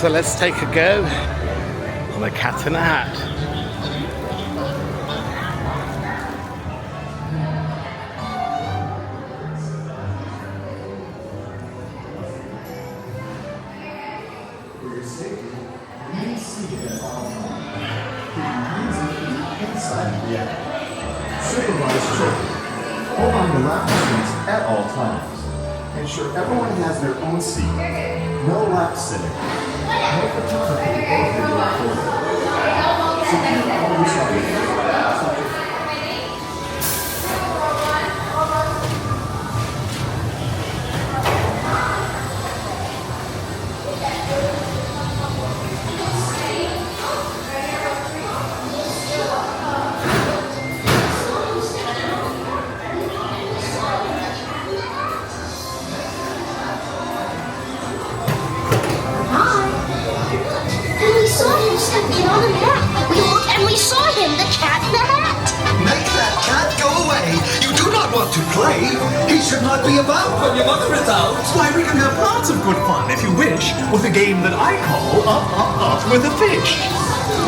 So let's take a go on a cat in a hat. For your safety, remain seated at all times. Keep your hands and feet inside the vehicle. Supervise children. Hold on to lap seats at all times. Ensure everyone has their own seat. No lap sitting. No photography or video recording. Secure all resources. Stepping on the map. We looked and we saw him, the cat in the hat. Make that cat go away. You do not want to play. He should not be about when your mother is out. Why, we can have lots of good fun, if you wish, with a game that I call Up with a Fish.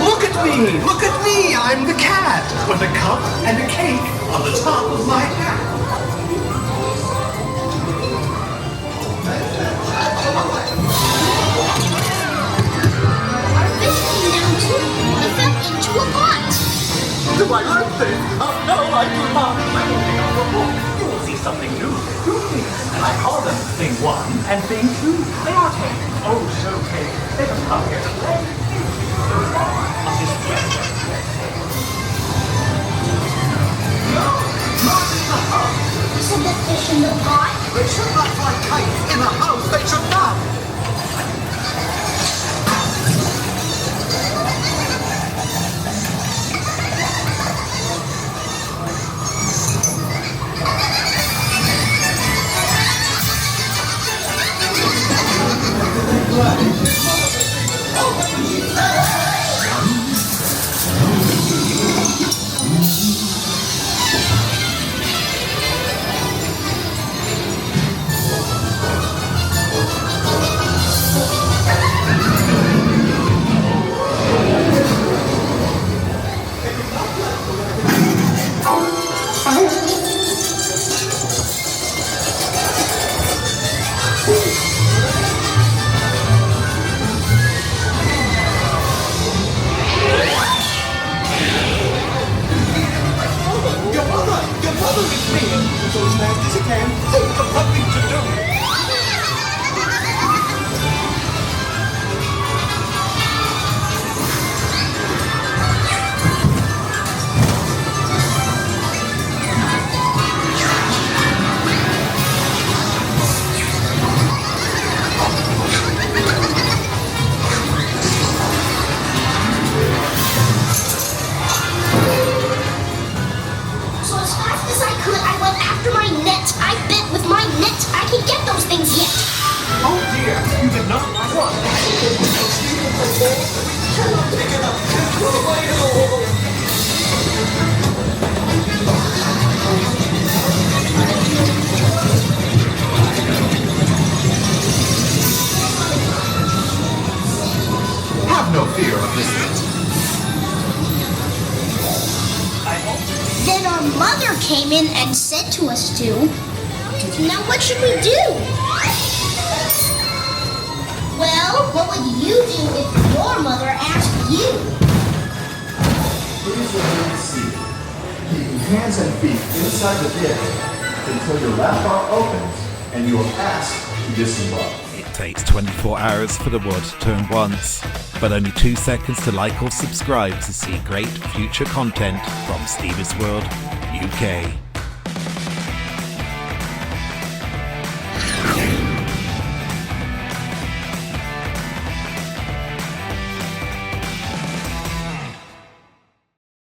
Look at me! Look at me! I'm the cat, with a cup and a cake on the top of my hat. Into a pot. Do I like this? Oh, no, I do not. You will see something new. Two things. I call them thing one and thing two. They are tame. Oh, so tame. They just come here to play. Of this Isn't the fish in the pot? They should not fly kites in a house. They should not. Have no fear of this. Then our mother came in and said to us to. Now what should we do? Well, what would you do if your mother asked you? Please remain seated. Keep your hands and feet inside the vehicle until your lap bar opens and you are asked to disembark. It takes 24 hours for the world to turn once, but only 2 seconds to like or subscribe to see great future content from Steve's World UK.